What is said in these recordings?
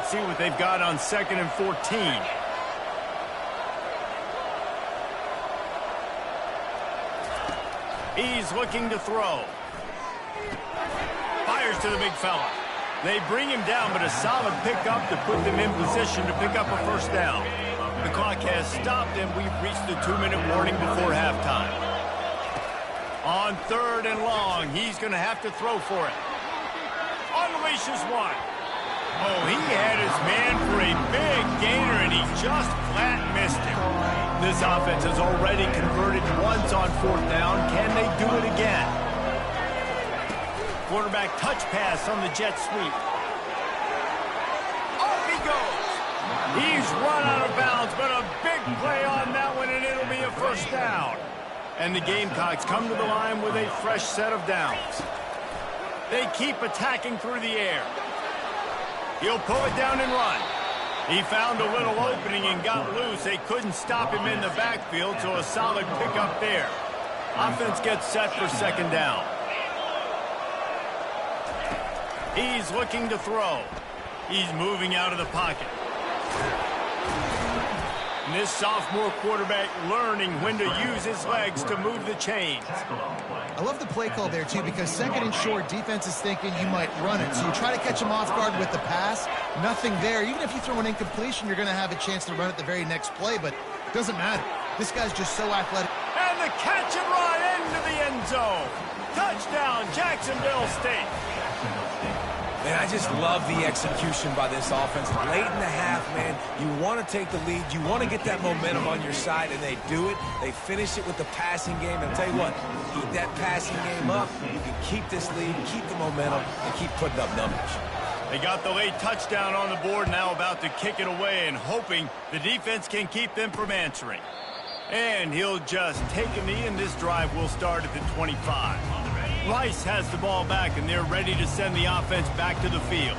let's see what they've got on 2nd and 14. He's looking to throw. Fires to the big fella. They bring him down, but a solid pickup to put them in position to pick up a first down. The clock has stopped, and we've reached the 2-minute warning before halftime. On 3rd and long, he's going to have to throw for it. Unleashes one. Oh, he had his man for a big gainer, and he just flat missed him. This offense has already converted once on 4th down. Can they do it again? Quarterback touch pass on the jet sweep. Off he goes. He's run out of bounds, but a big play on that one, and it'll be a first down. And the Gamecocks come to the line with a fresh set of downs. They keep attacking through the air. He'll pull it down and run. He found a little opening and got loose. They couldn't stop him in the backfield, so a solid pickup there. Offense gets set for 2nd down. He's looking to throw. He's moving out of the pocket. And this sophomore quarterback learning when to use his legs to move the chains. I love the play call there, too, because 2nd and short, defense is thinking you might run it. So you try to catch him off guard with the pass. Nothing there. Even if you throw an incompletion, you're going to have a chance to run it the very next play, but it doesn't matter. This guy's just so athletic. And the catch and run into the end zone. Touchdown, Jacksonville State. Man, I just love the execution by this offense. Late in the half, man, you want to take the lead. You want to get that momentum on your side, and they do it. They finish it with the passing game. And I'll tell you what, keep that passing game up. You can keep this lead, keep the momentum, and keep putting up numbers. They got the late touchdown on the board, now about to kick it away and hoping the defense can keep them from answering. And he'll just take a knee, and this drive will start at the 25. Rice has the ball back, and they're ready to send the offense back to the field.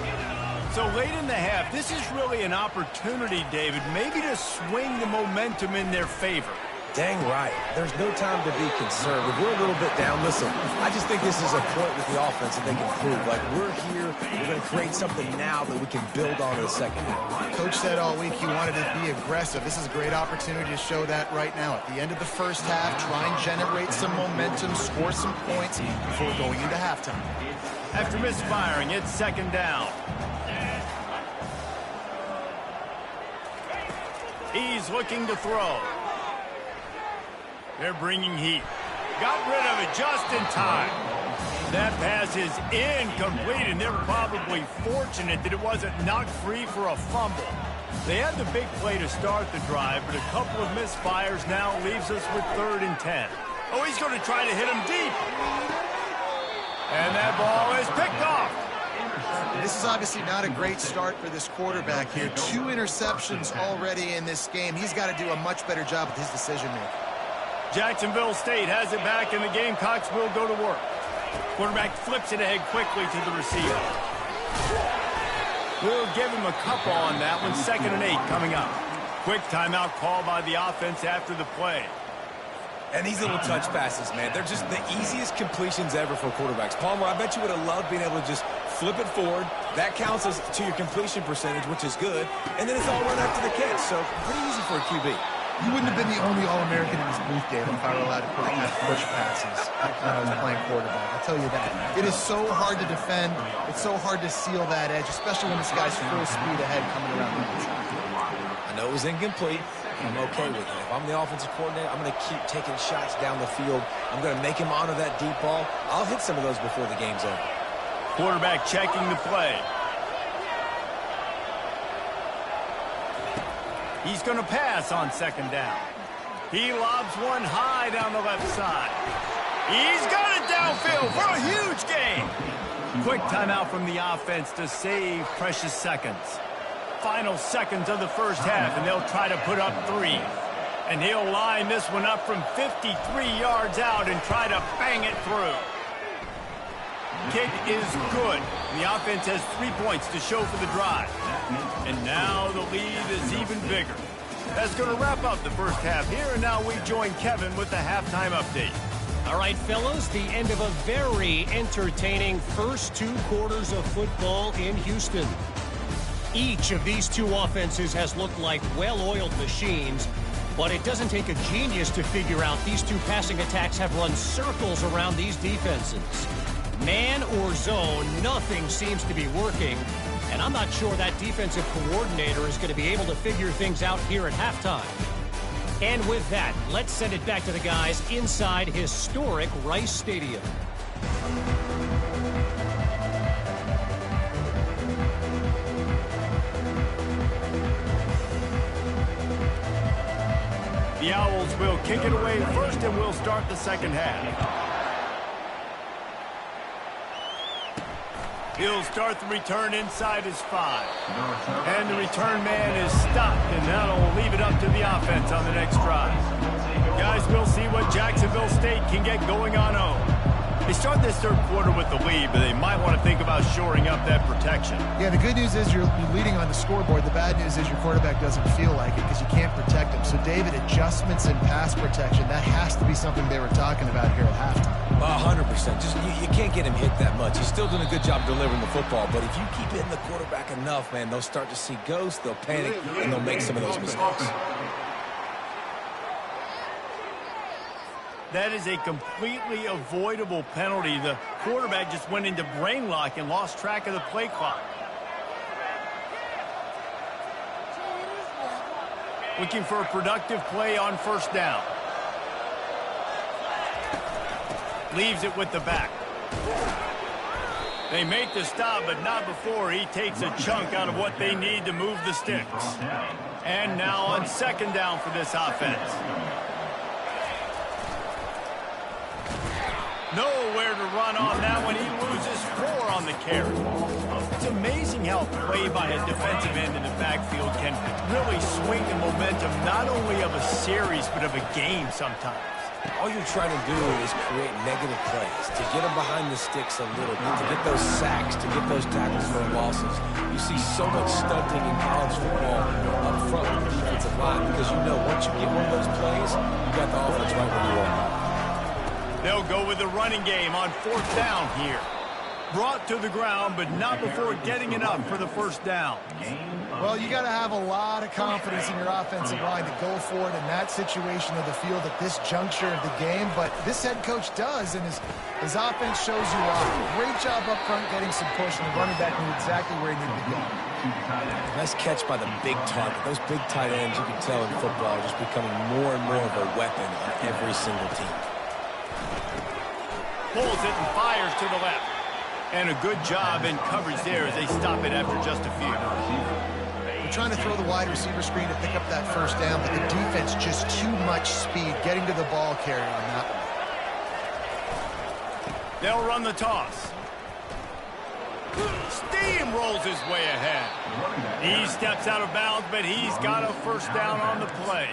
So late in the half, this is really an opportunity, David, maybe to swing the momentum in their favor. Dang right. There's no time to be concerned. If we're a little bit down, listen, I just think this is a point with the offense that they can prove. Like, we're here, we're going to create something now that we can build on in the second half. Coach said all week he wanted to be aggressive. This is a great opportunity to show that right now. At the end of the first half, try and generate some momentum, score some points before going into halftime. After misfiring, it's 2nd down. He's looking to throw. They're bringing heat. Got rid of it just in time. That pass is incomplete, and they're probably fortunate that it wasn't knocked free for a fumble. They had the big play to start the drive, but a couple of misfires now leaves us with 3rd and 10. Oh, he's going to try to hit him deep. And that ball is picked off. This is obviously not a great start for this quarterback here. 2 interceptions already in this game. He's got to do a much better job with his decision-making. Jacksonville State has it back, and the Gamecocks will go to work. Quarterback flips it ahead quickly to the receiver. We'll give him a couple on that one. 2nd and 8 coming up. Quick timeout call by the offense after the play. And these little touch passes, man, they're just the easiest completions ever for quarterbacks. Palmer, I bet you would have loved being able to just flip it forward. That counts as to your completion percentage, which is good. And then it's all run after the catch, so pretty easy for a QB. You wouldn't have been the only All-American in this booth, Dave, if I were allowed to put in push passes when I was playing quarterback. I'll tell you that. It is so hard to defend. It's so hard to seal that edge, especially when this guy's full speed ahead coming around the outside. I know it was incomplete. I'm okay with it. If I'm the offensive coordinator, I'm going to keep taking shots down the field. I'm going to make him honor that deep ball. I'll hit some of those before the game's over. Quarterback checking the play. He's going to pass on 2nd down. He lobs one high down the left side. He's got it downfield for a huge gain. Quick timeout from the offense to save precious seconds. Final seconds of the first half, and they'll try to put up 3. And he'll line this one up from 53 yards out and try to bang it through. Kick is good. The offense has 3 points to show for the drive. And now the lead is even bigger. That's going to wrap up the first half here, and now we join Kevin with the halftime update. All right, fellas, the end of a very entertaining first 2 quarters of football in Houston. Each of these two offenses has looked like well-oiled machines, but it doesn't take a genius to figure out these two passing attacks have run circles around these defenses. Man or zone, nothing seems to be working, and I'm not sure that defensive coordinator is going to be able to figure things out here at halftime. And with that, let's send it back to the guys inside historic Rice Stadium. The Owls will kick it away first, and we'll start the second half. He'll start the return inside his 5. And the return man is stopped, and that'll leave it up to the offense on the next drive. Guys, we'll see what Jacksonville State can get going on home. They start this third quarter with the lead, but they might want to think about shoring up that protection. Yeah, the good news is you're leading on the scoreboard. The bad news is your quarterback doesn't feel like it because you can't protect him. So, David, adjustments in pass protection, that has to be something they were talking about here at halftime. 100%. Just you can't get him hit that much. He's still doing a good job delivering the football, but if you keep hitting the quarterback enough, man, they'll start to see ghosts, they'll panic, and they'll make some of those mistakes. That is a completely avoidable penalty. The quarterback just went into brain lock and lost track of the play clock. Looking for a productive play on first down. Leaves it with the back. They make the stop, but not before he takes a chunk out of what they need to move the sticks. And now on second down for this offense. Nowhere to run on that one. He loses 4 on the carry. It's amazing how play by a defensive end in the backfield can really swing the momentum not only of a series but of a game sometimes. All you're trying to do is create negative plays, to get them behind the sticks a little bit, to get those sacks, to get those tackles for losses. You see so much stunting in college football up front with the defensive line because you know once you get one of those plays, you got the offense right where you want. They'll go with the running game on fourth down here. Brought to the ground, but not before getting it up for the first down. Well, you got to have a lot of confidence in your offensive line to go for it in that situation of the field at this juncture of the game, but this head coach does, and his offense shows you why. Great job up front getting some push, and the running back knew exactly where he needed to go. Nice catch by the big target. Those big tight ends, you can tell in football, are just becoming more and more of a weapon on every single team. Pulls it and fires to the left. And a good job in coverage there as they stop it after just a few. They're trying to throw the wide receiver screen to pick up that first down, but the defense just too much speed getting to the ball carrier on that one. They'll run the toss. Steamrolls his way ahead. He steps out of bounds, but he's got a first down on the play.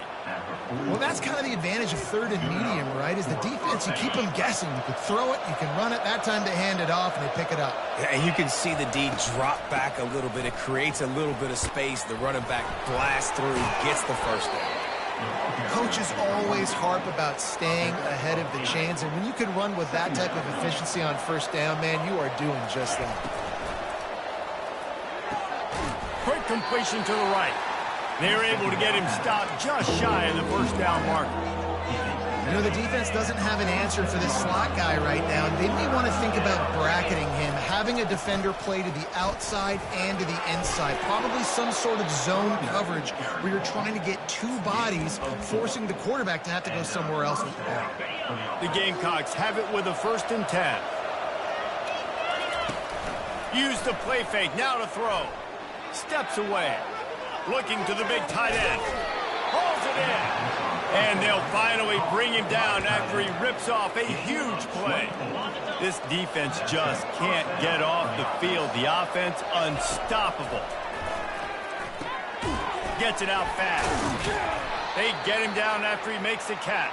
Well, that's kind of the advantage of third and medium, right? Is the defense, you keep them guessing. You can throw it, you can run it. That time they hand it off, and they pick it up. Yeah, and you can see the D drop back a little bit. It creates a little bit of space. The running back blasts through, gets the first down. Coaches always harp about staying ahead of the chains, and when you can run with that type of efficiency on first down, man, you are doing just that. Quick completion to the right. They're able to get him stopped just shy of the first down marker. You know, the defense doesn't have an answer for this slot guy right now. They may want to think about bracketing him, having a defender play to the outside and to the inside. Probably some sort of zone coverage where you're trying to get two bodies, forcing the quarterback to have to go somewhere else with the ball. The Gamecocks have it with a 1st and 10. Use the play fake, now to throw. Steps away. Looking to the big tight end. Hauls it in. And they'll finally bring him down after he rips off a huge play. This defense just can't get off the field. The offense unstoppable. Gets it out fast. They get him down after he makes the catch.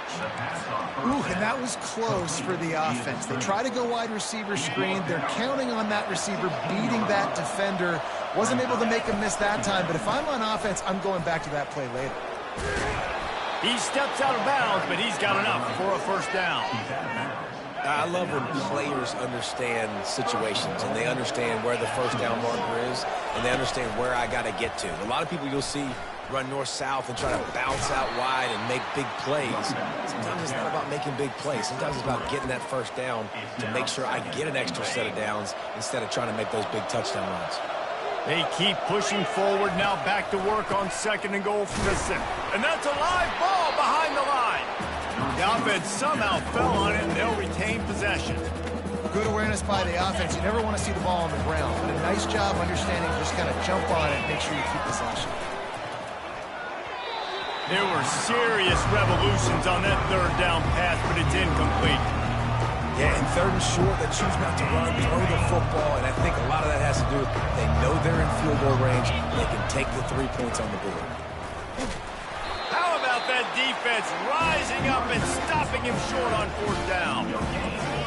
Ooh, and that was close for the offense. They try to go wide receiver screen. They're counting on that receiver beating that defender. Wasn't able to make him miss that time, but if I'm on offense, I'm going back to that play later. He steps out of bounds, but he's got enough for a first down. I love when players understand situations and they understand where the first down marker is and they understand where I got to get to. A lot of people you'll see run north-south and try to bounce out wide and make big plays. Sometimes it's not about making big plays. Sometimes it's about getting that first down to make sure I get an extra set of downs instead of trying to make those big touchdown runs. They keep pushing forward, now back to work on 2nd and goal from the 6. And that's a live ball behind the line. The offense somehow fell on it, and they'll retain possession. Good awareness by the offense. You never want to see the ball on the ground, but a nice job understanding just kind of jump on it and make sure you keep possession. There were serious revolutions on that 3rd down pass, but it's incomplete. Yeah, and 3rd and short, they choose not to run, throw the football, and I think a lot of that has to do with they know they're in field goal range, they can take the 3 points on the board. How about that defense rising up and stopping him short on 4th down?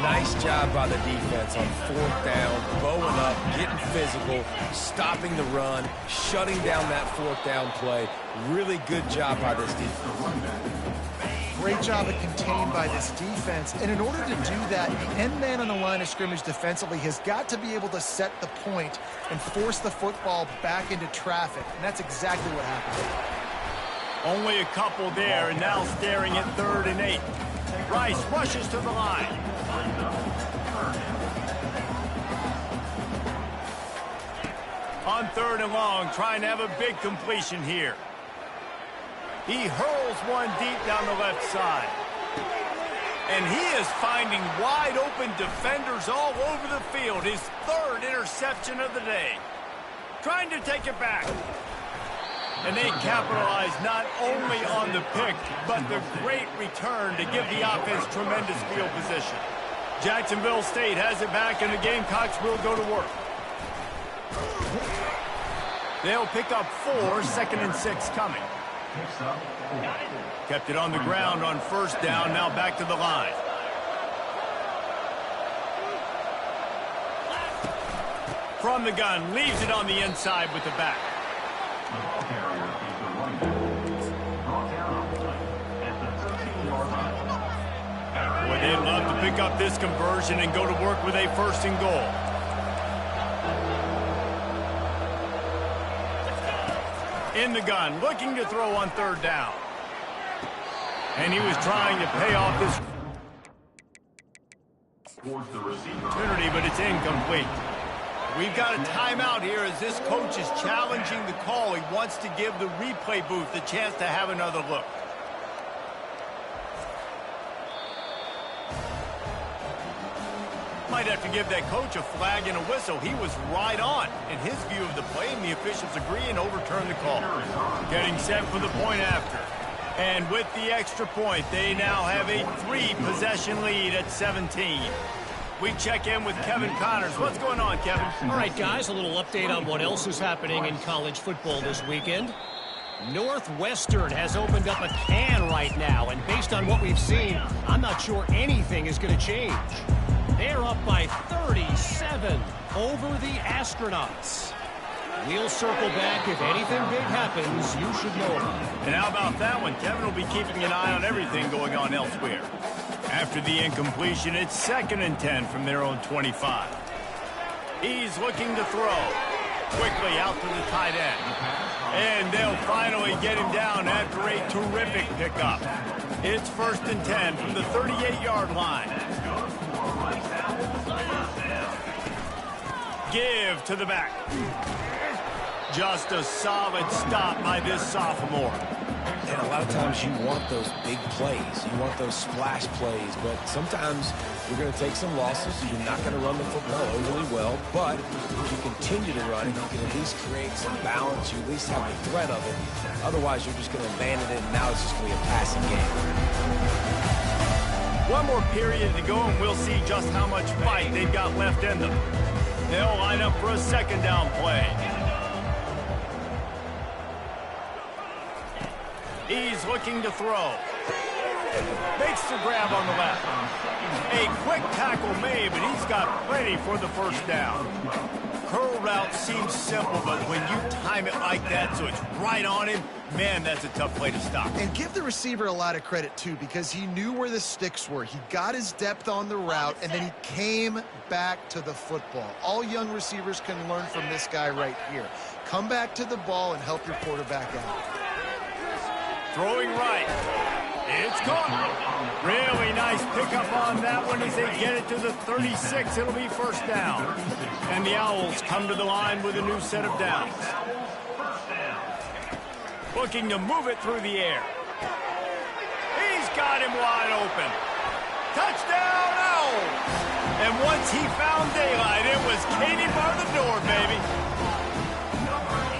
Nice job by the defense on 4th down, bowing up, getting physical, stopping the run, shutting down that 4th down play. Really good job by this defense. Great job of contained by this defense. And in order to do that, the end man on the line of scrimmage defensively has got to be able to set the point and force the football back into traffic. And that's exactly what happened. Only a couple there, and now staring at 3rd and 8. Rice rushes to the line. On 3rd and long, trying to have a big completion here. He hurls one deep down the left side. And he is finding wide open defenders all over the field. His 3rd interception of the day. Trying to take it back. And they capitalize not only on the pick, but the great return to give the offense tremendous field position. Jacksonville State has it back, and the Gamecocks will go to work. They'll pick up 4, 2nd and 6 coming. Kept it on the ground on 1st down, now back to the line. From the gun, leaves it on the inside with the back. Boy, they'd love to pick up this conversion and go to work with a 1st and goal. In the gun, looking to throw on 3rd down. And he was trying to pay off this opportunity, but it's incomplete. We've got a timeout here as this coach is challenging the call. He wants to give the replay booth the chance to have another look. Might have to give that coach a flag and a whistle. He was right on in his view of the play, and the officials agree and overturn the call. Getting set for the point after. And with the extra point, they now have a 3-possession lead at 17. We check in with Kevin Connors. What's going on, Kevin? All right, guys, a little update on what else is happening in college football this weekend. Northwestern has opened up a can right now, and based on what we've seen, I'm not sure anything is going to change. They're up by 37 over the Astronauts. We'll circle back. If anything big happens, you should know about it. And how about that one? Kevin will be keeping an eye on everything going on elsewhere. After the incompletion, it's 2nd and 10 from their own 25. He's looking to throw. Quickly out to the tight end. And they'll finally get him down after a terrific pickup. It's 1st and 10 from the 38-yard line. Give to the back. Just a solid stop by this sophomore. And a lot of times you want those big plays. You want those splash plays. But sometimes you're going to take some losses. You're not going to run the football overly well. But if you continue to run it, you can at least create some balance. You at least have the threat of it. Otherwise, you're just going to abandon it, and now it's just going to be a passing game. One more period to go, and we'll see just how much fight they've got left in them. They'll line up for a 2nd down play. He's looking to throw. Makes the grab on the left. A quick tackle made, but he's got plenty for the 1st down. curl route seems simple, but when you time it like that so it's right on him, man, that's a tough play to stop. And give the receiver a lot of credit, too, because he knew where the sticks were. He got his depth on the route, and then he came back to the football. All young receivers can learn from this guy right here. Come back to the ball and help your quarterback out. Throwing right. It's caught. Really nice pickup on that one as they get it to the 36. It'll be first down. And the Owls come to the line with a new set of downs. Looking to move it through the air. He's got him wide open. Touchdown, Owls! And once he found daylight, it was Katie bar the door, baby.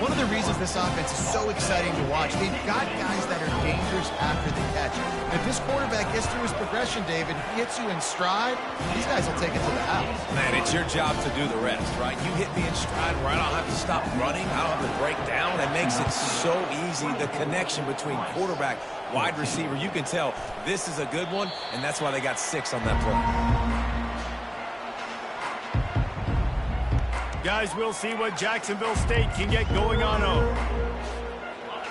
One of the reasons this offense is so exciting to watch, they've got guys that are dangerous after the catch. And if this quarterback gets through his progression, David, hits you in stride, these guys will take it to the house. Man, it's your job to do the rest, right? You hit me in stride where I don't have to stop running. I don't have to break down. It makes it so easy. The connection between quarterback, wide receiver, you can tell this is a good one, and that's why they got 6 on that play. Guys, we'll see what Jacksonville State can get going on over.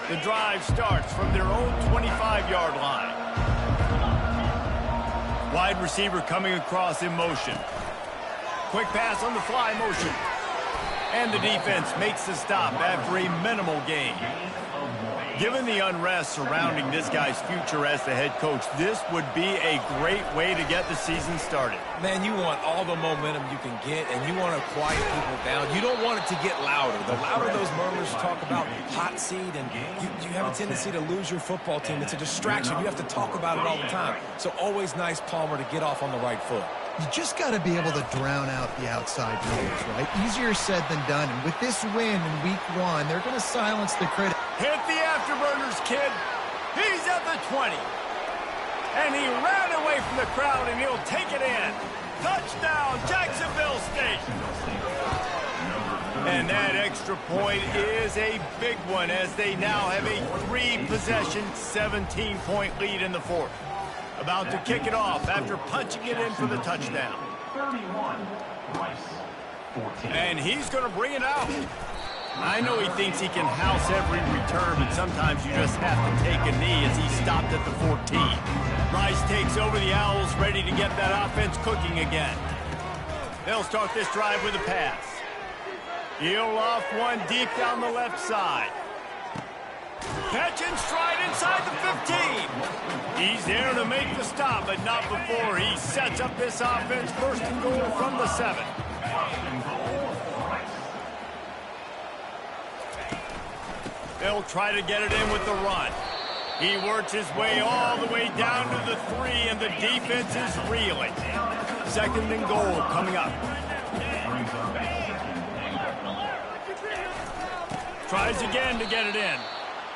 The drive starts from their own 25-yard line. Wide receiver coming across in motion. Quick pass on the fly motion. And the defense makes the stop after a minimal gain. Given the unrest surrounding this guy's future as the head coach, this would be a great way to get the season started. Man, you want all the momentum you can get, and you want to quiet people down. You don't want it to get louder. The louder those murmurs talk about hot seat, and you have a tendency to lose your football team. It's a distraction. You have to talk about it all the time. So always nice, Palmer, to get off on the right foot. You just got to be able to drown out the outside noise, right? Easier said than done. And with this win in week 1, they're going to silence the critic. Hit the afterburners, kid. He's at the 20. And he ran away from the crowd, and he'll take it in. Touchdown, Jacksonville State. And that extra point is a big one as they now have a 3-possession, 17-point lead in the 4th. About to kick it off after punching it in for the touchdown. And he's going to bring it out. I know he thinks he can house every return, but sometimes you just have to take a knee as he stopped at the 14. Rice takes over the Owls, ready to get that offense cooking again. They'll start this drive with a pass. He'll off one deep down the left side. Catch and stride inside the 15. He's there to make the stop, but not before he sets up this offense first and goal from the 7. They'll try to get it in with the run. He works his way all the way down to the 3, and the defense is reeling. 2nd and goal coming up. Tries again to get it in.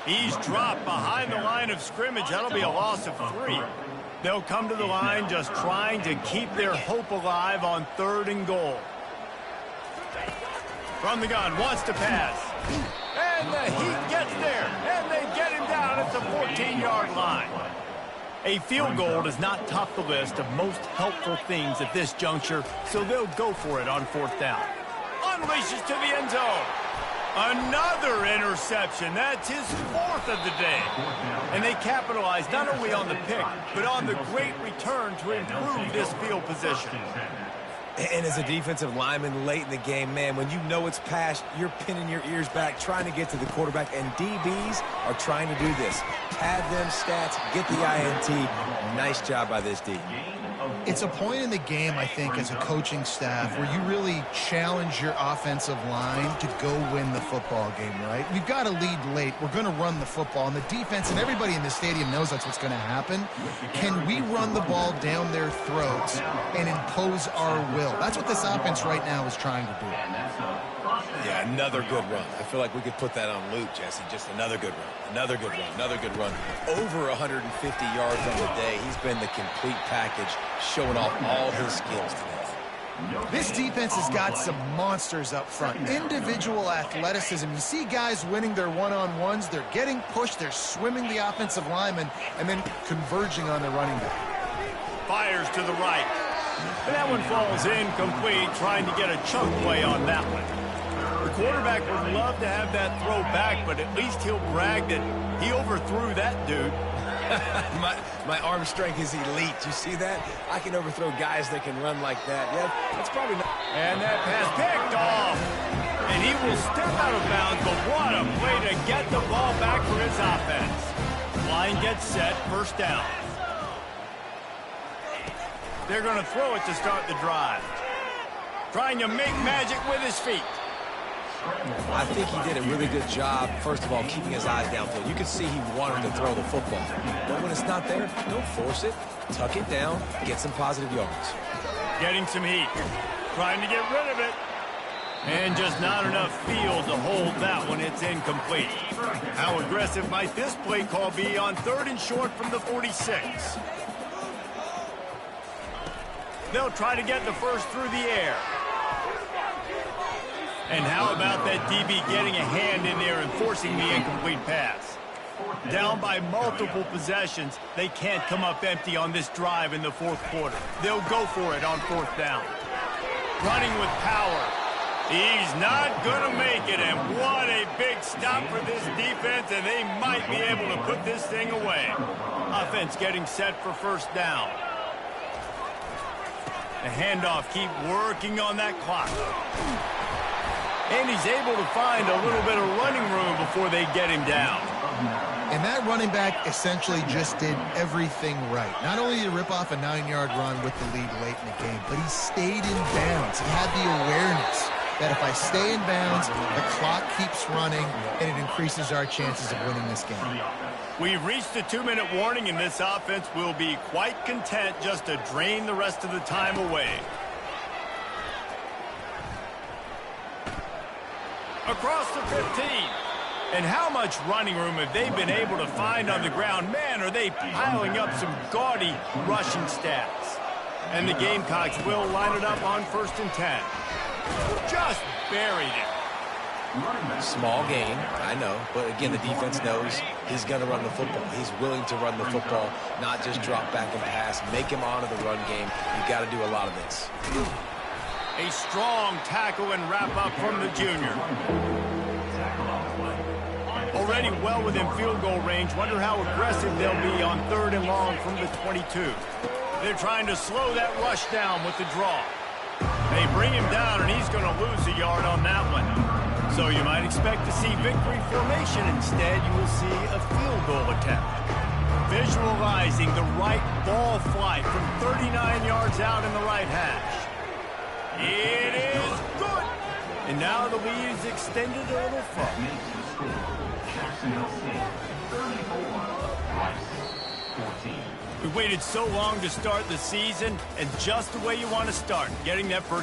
He's dropped behind the line of scrimmage. That'll be a loss of 3. They'll come to the line just trying to keep their hope alive on 3rd and goal. From the gun, wants to pass. And the Heat gets there, and they get him down at the 14-yard line. A field goal does not top the list of most helpful things at this juncture, so they'll go for it on 4th down. Unleashes to the end zone. Another interception. That's his 4th of the day. And they capitalize not only on the pick, but on the great return to improve this field position. And as a defensive lineman late in the game, man, when you know it's past, you're pinning your ears back, trying to get to the quarterback, and DBs are trying to do this. Pad them stats, get the INT. Nice job by this D. It's a point in the game, I think, as a coaching staff where you really challenge your offensive line to go win the football game, right? We've got to lead late. We're going to run the football. And the defense and everybody in the stadium knows that's what's going to happen. Can we run the ball down their throats and impose our will? That's what this offense right now is trying to do. Yeah, another good run. I feel like we could put that on loop, Jesse. Just another good run. Another good run. Another good run. Over 150 yards on the day. He's been the complete package, showing off all his skills today. This defense has got some monsters up front. Individual athleticism. You see guys winning their one-on-ones. They're getting pushed. They're swimming the offensive lineman and then converging on the running back. Fires to the right. And that one falls incomplete, trying to get a chunk play on that one. quarterback would love to have that throw back, but at least he'll brag that he overthrew that dude. my arm strength is elite. You see that? I can overthrow guys that can run like that. Yeah, that's probably not. And that pass picked off. And he will step out of bounds, but what a play to get the ball back for his offense. Line gets set, first down. They're going to throw it to start the drive. Trying to make magic with his feet. I think he did a really good job, first of all, keeping his eyes downfield. You could see he wanted to throw the football. But when it's not there, don't force it. Tuck it down, get some positive yards. Getting some heat. Trying to get rid of it. And just not enough field to hold that one. It's incomplete. How aggressive might this play call be on 3rd and short from the 46? They'll try to get the first through the air. And how about that DB getting a hand in there and forcing the incomplete pass? Down by multiple possessions, they can't come up empty on this drive in the 4th quarter. They'll go for it on 4th down. Running with power. He's not going to make it, and what a big stop for this defense, and they might be able to put this thing away. Offense getting set for first down. The handoff, keep working on that clock. And he's able to find a little bit of running room before they get him down. And that running back essentially just did everything right. Not only did he rip off a 9-yard run with the lead late in the game, but he stayed in bounds. He had the awareness that if I stay in bounds, the clock keeps running, and it increases our chances of winning this game. We've reached the 2-minute warning, and this offense will be quite content just to drain the rest of the time away. Across the 15. And how much running room have they been able to find on the ground? Man, are they piling up some gaudy rushing stats. And the Gamecocks will line it up on 1st and 10. Just buried it. Small gain, I know. But again, the defense knows he's going to run the football. He's willing to run the football, not just drop back and pass. Make him honor the run game. You got to do a lot of this. A strong tackle and wrap up from the junior. Already well within field goal range. Wonder how aggressive they'll be on 3rd and long from the 22. They're trying to slow that rush down with the draw. They bring him down, and he's going to lose a yard on that one. So you might expect to see victory formation. Instead, you will see a field goal attempt. Visualizing the right ball flight from 39 yards out in the right hash. It is good. And now the lead is extended a little further. We waited so long to start the season, and just the way you want to start, getting that first